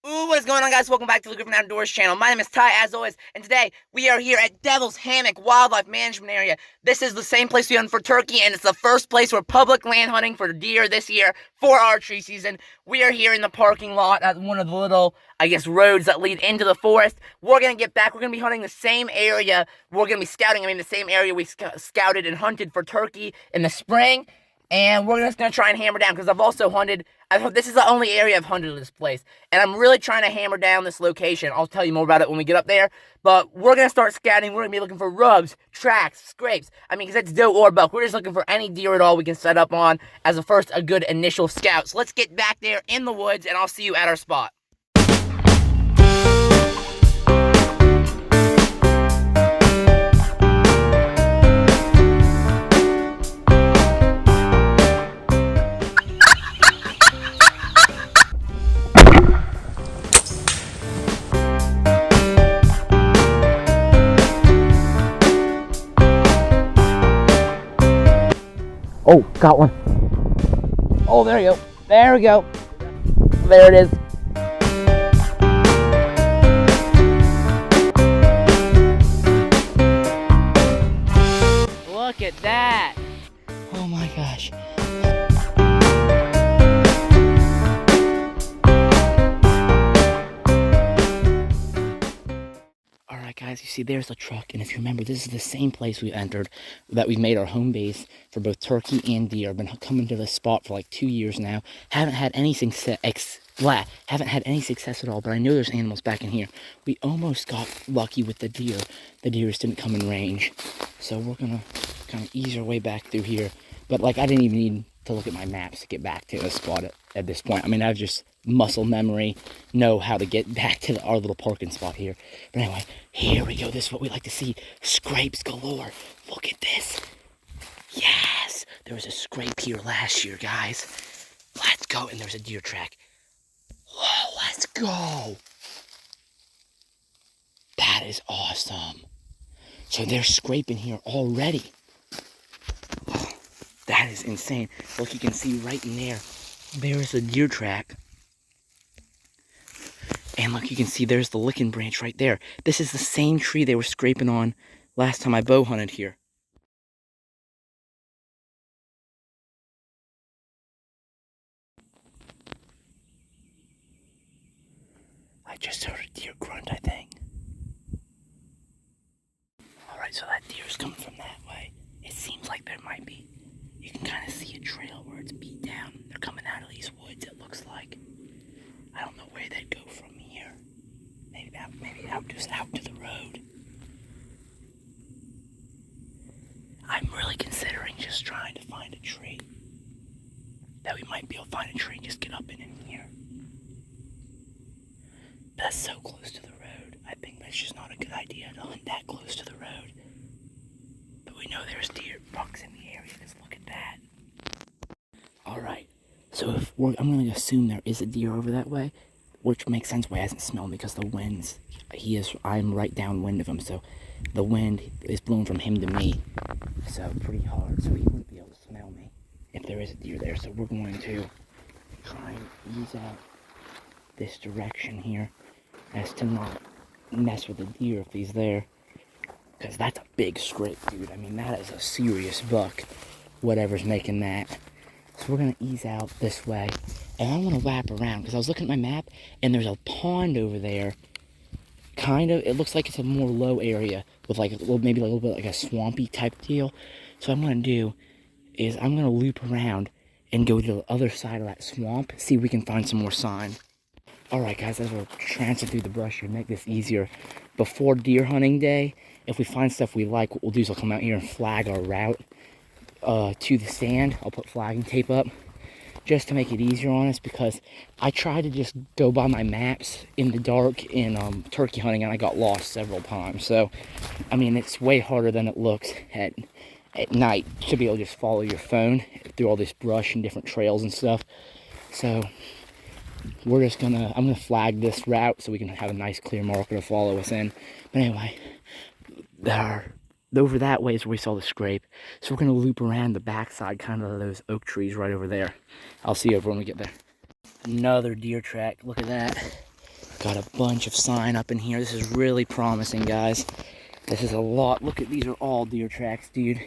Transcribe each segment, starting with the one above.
Ooh, what is going on, guys? Welcome back to the Griffin Outdoors channel. My name is Ty, as always, and today we are here at Devil's Hammock Wildlife Management Area. This is the same place we hunt for turkey, and it's the first place we're public land hunting for deer this year for archery season. We are here in the parking lot at one of the little, roads that lead into the forest. We're going to get back. We're going to be hunting the same area. We're going to be scouting, the same area we scouted and hunted for turkey in the spring. And we're just going to try and hammer down, because I've also hunted, this is the only area I've hunted in this place, and I'm really trying to hammer down this location. I'll tell you more about it when we get up there, but we're going to start scouting. We're going to be looking for rubs, tracks, scrapes, because it's doe or buck. We're just looking for any deer at all we can set up on as a good initial scout. So let's get back there in the woods, and I'll see you at our spot. Oh, got one. Oh, there you go. There we go. There it is. Look at that. Oh my gosh. Alright guys, you see there's the truck, and if you remember, this is the same place we entered, that we've made our home base for both turkey and deer. I've been coming to this spot for like 2 years now. Haven't had any success at all, but I know there's animals back in here. We almost got lucky with the deer. The deer just didn't come in range. So we're gonna kind of ease our way back through here. But like, I didn't even need to look at my maps to get back to the spot at this point. I've just muscle memory, know how to get back to our little parking spot here. But anyway, here we go. This is what we like to see. Scrapes galore. Look at this. Yes, there was a scrape here last year, guys. Let's go. And there's a deer track. Whoa, let's go. That is awesome. So they're scraping here already. Oh, that is insane. Look, you can see right in there. There's a deer track. And look, you can see there's the licking branch right there. This is the same tree they were scraping on last time I bow hunted here. I just heard a deer grunt, I think. Alright, so that deer's coming from that way. It seems like there might be. You can kind of see a trail where it's beat down. They're coming out of these woods, it looks like. I don't know where they'd go from here. Maybe just out to the road. I'm really considering just trying to find a tree. That we might be able to find a tree and just get up in here. But that's so close to the road. I think that's just not a good idea to hunt that close to the road. But we know there's deer bucks in the area. Just look at that. Alright. So I'm going to assume there is a deer over that way, which makes sense why he hasn't smelled me, because the winds, I'm right downwind of him, so the wind is blowing from him to me, so pretty hard, so he wouldn't be able to smell me if there is a deer there. So we're going to try and ease out this direction here as to not mess with the deer if he's there, because that's a big scrape, dude. That is a serious buck, whatever's making that. So we're going to ease out this way, and I want to wrap around, because I was looking at my map, and there's a pond over there, it looks like it's a more low area, with maybe a little bit like a swampy type deal. So what I'm going to do is I'm going to loop around and go to the other side of that swamp, see if we can find some more sign. Alright guys, as we're trancing through the brush here, make this easier. Before deer hunting day, if we find stuff we like, what we'll do is I'll come out here and flag our route to the sand. I'll put flagging tape up just to make it easier on us, because I try to just go by my maps in the dark in turkey hunting, and I got lost several times. So it's way harder than it looks at night to be able to just follow your phone through all this brush and different trails and stuff. So I'm gonna flag this route so we can have a nice clear marker to follow us in. But anyway, over that way is where we saw the scrape. So we're going to loop around the backside, kind of those oak trees right over there. I'll see you over when we get there. Another deer track. Look at that. Got a bunch of sign up in here. This is really promising, guys. This is a lot. Look at, these are all deer tracks, dude.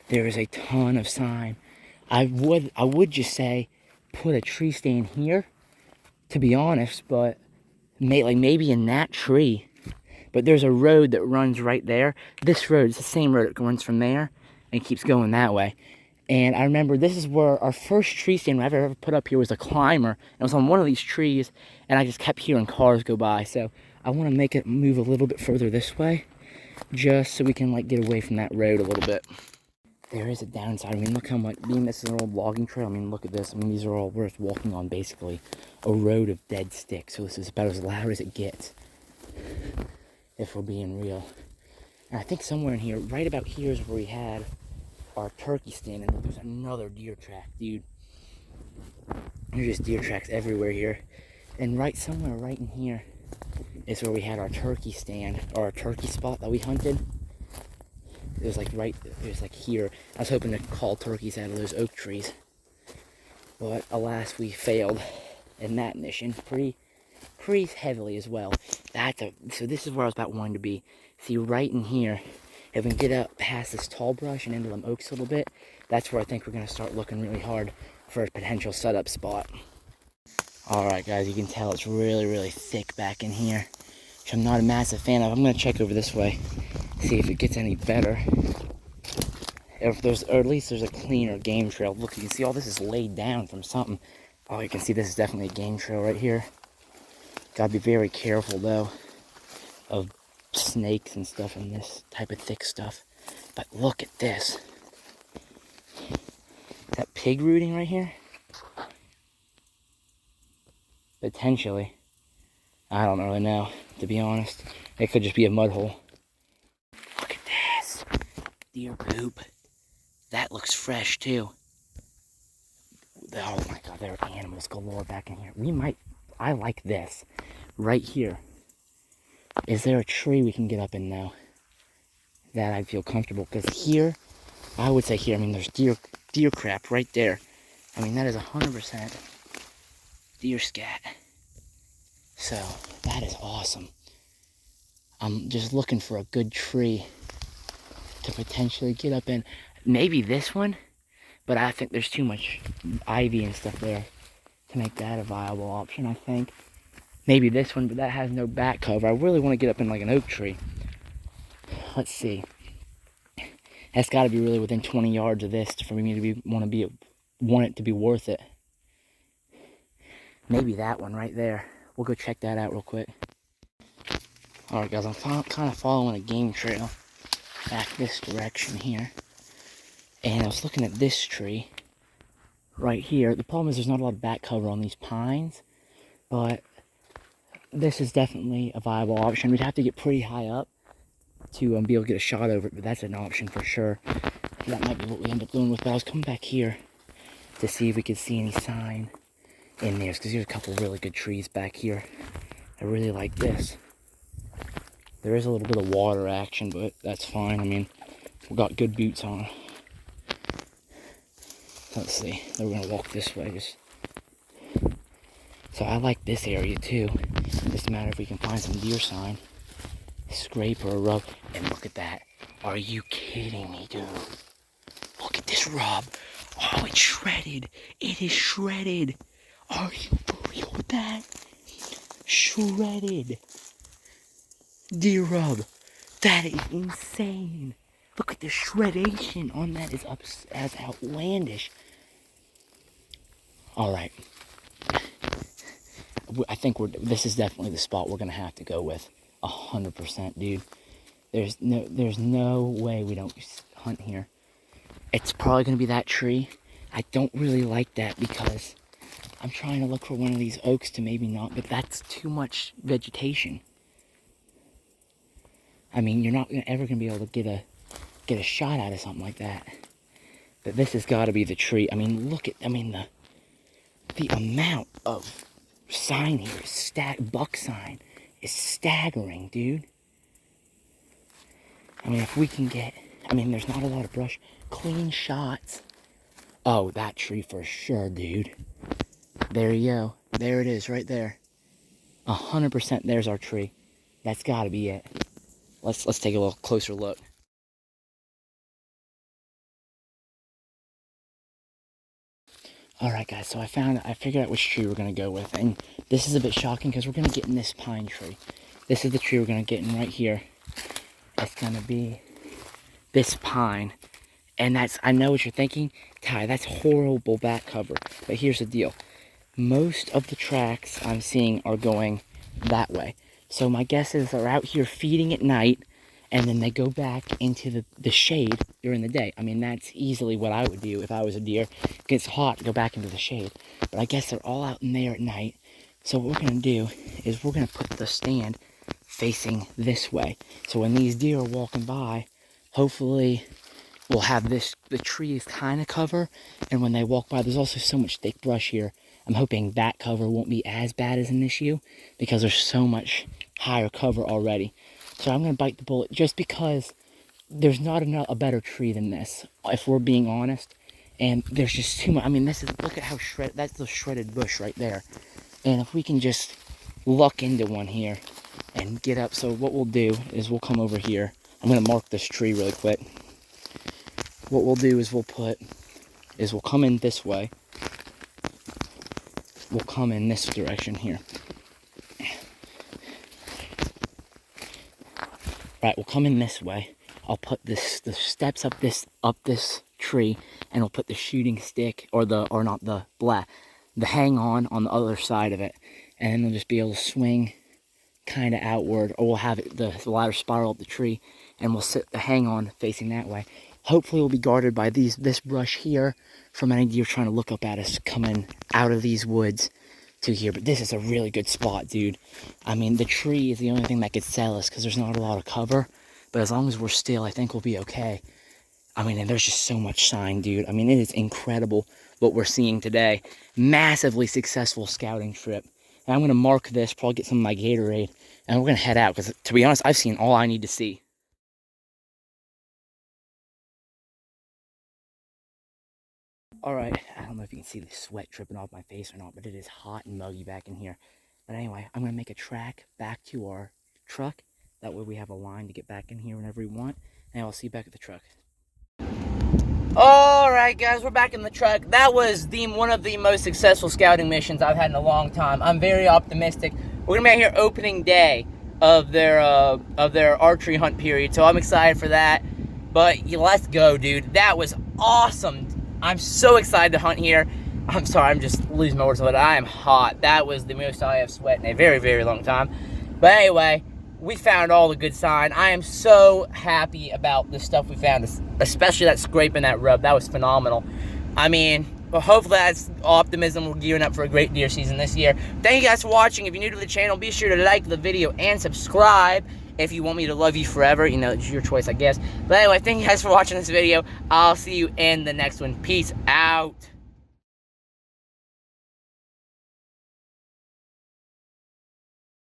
There is a ton of sign. I would just say put a tree stand here, to be honest, but maybe in that tree. But there's a road that runs right there. This road is the same road that runs from there and keeps going that way. And I remember this is where our first tree stand I've ever put up here was a climber. And it was on one of these trees, and I just kept hearing cars go by. So I want to make it move a little bit further this way, just so we can like get away from that road a little bit. There is a downside. I mean, look how much, being this is an old logging trail, I mean, look at this. I mean, these are all, we're just walking on basically a road of dead sticks. So this is about as loud as it gets, if we're being real. And I think somewhere in here, right about here is where we had our turkey stand. And there's another deer track, dude. There's just deer tracks everywhere here. And somewhere right in here is where we had our turkey stand, or our turkey spot that we hunted. It was like here. I was hoping to call turkeys out of those oak trees, but alas, we failed in that mission pretty heavily as well. So this is where I was about wanting to be. See, right in here, if we can get up past this tall brush and into them oaks a little bit, that's where I think we're gonna start looking really hard for a potential setup spot. All right, guys, you can tell it's really thick back in here, which I'm not a massive fan of. I'm gonna check over this way, see if it gets any better. Or at least there's a cleaner game trail. Look, you can see all this is laid down from something. Oh, you can see this is definitely a game trail right here. Gotta be very careful though of snakes and stuff and this type of thick stuff. But look at this. That pig rooting right here? Potentially. I don't really know, to be honest. It could just be a mud hole. Look at this. Deer poop. That looks fresh too. Oh my god, there are animals galore back in here. I like this. Right here. Is there a tree we can get up in now that I'd feel comfortable? Because here, I would say here, I mean, there's deer crap right there. I mean, that is 100% deer scat. So, that is awesome. I'm just looking for a good tree to potentially get up in. Maybe this one, but I think there's too much ivy and stuff there to make that a viable option, I think. Maybe this one, but that has no back cover. I really want to get up in like an oak tree. Let's see. That's got to be really within 20 yards of this for me to want it to be worth it. Maybe that one right there. We'll go check that out real quick. Alright guys, I'm kind of following a game trail back this direction here. And I was looking at this tree right here. The problem is there's not a lot of back cover on these pines, but this is definitely a viable option. We'd have to get pretty high up to be able to get a shot over it, but that's an option for sure. That might be what we end up doing with. But I was coming back here to see if we could see any sign in there, because there's a couple really good trees back here. I really like this. There is a little bit of water action, but that's fine. I mean, we've got good boots on. Let's see. Then we're gonna walk this way. So I like this area too. Just a matter if we can find some deer sign, scrape or a rub. And look at that. Are you kidding me, dude? Look at this rub. Oh, it's shredded. It is shredded. Are you for real with that? Shredded. Deer rub. That is insane. Look at the shreddation on that is as outlandish. Alright. I think this is definitely the spot we're going to have to go with. 100%, dude. There's no way we don't hunt here. It's probably going to be that tree. I don't really like that because I'm trying to look for one of these oaks to maybe not, but that's too much vegetation. I mean, you're not ever going to be able to get a shot out of something like that. But this has got to be the tree. I mean, look at, the amount of sign here is buck sign is staggering, dude. I mean, if we can get, there's not a lot of brush, clean shots. Oh, that tree for sure, dude. There you go. There it is, right there. 100% there's our tree. That's gotta be it. Let's take a little closer look. Alright guys, so I figured out which tree we're gonna go with, and this is a bit shocking because we're gonna get in this pine tree. This is the tree we're gonna get in right here. It's gonna be this pine. And I know what you're thinking, Ty, that's horrible back cover. But here's the deal. Most of the tracks I'm seeing are going that way. So my guess is they're out here feeding at night, and then they go back into the shade during the day. I mean, that's easily what I would do if I was a deer. It gets hot, go back into the shade. But I guess they're all out in there at night. So what we're gonna do is we're gonna put the stand facing this way. So when these deer are walking by, hopefully we'll have the trees kind of cover, and when they walk by, there's also so much thick brush here. I'm hoping that cover won't be as bad as an issue because there's so much higher cover already. So I'm going to bite the bullet just because there's not a better tree than this, if we're being honest. And there's just too much. I mean, look at how shredded, that's the shredded bush right there. And if we can just luck into one here and get up. So what we'll do is we'll come over here. I'm going to mark this tree really quick. What we'll do is we'll come in this way. We'll come in this direction here. Right, we'll come in this way. I'll put the steps up this tree, and we'll put the shooting stick the hang on the other side of it, and then we'll just be able to swing kind of outward, or we'll have the ladder spiral up the tree, and we'll sit the hang on facing that way. Hopefully we'll be guarded by this brush here from any deer trying to look up at us coming out of these woods to here. But this is a really good spot, dude. I mean, the tree is the only thing that could sell us because there's not a lot of cover. But as long as we're still, I think we'll be okay. I mean, and there's just so much sign, dude. I mean, it is incredible what we're seeing today. Massively successful scouting trip. And I'm going to mark this, probably get some of my Gatorade, and we're going to head out because, to be honest, I've seen all I need to see. Alright, I don't know if you can see the sweat dripping off my face or not, but it is hot and muggy back in here. But anyway, I'm going to make a track back to our truck. That way we have a line to get back in here whenever we want. And I'll see you back at the truck. Alright guys, we're back in the truck. That was one of the most successful scouting missions I've had in a long time. I'm very optimistic. We're going to be out here opening day of their archery hunt period, so I'm excited for that. But let's go, dude. That was awesome. I'm so excited to hunt here. I'm sorry, I'm just losing my words, but I am hot. That was the most I have sweat in a very, very long time. But anyway, we found all the good sign. I am so happy about the stuff we found, especially that scrape and that rub. That was phenomenal. I mean, well, hopefully that's optimism. We're gearing up for a great deer season this year. Thank you guys for watching. If you're new to the channel, be sure to like the video and subscribe. If you want me to love you forever, you know, it's your choice, I guess. But anyway, thank you guys for watching this video. I'll see you in the next one. Peace out.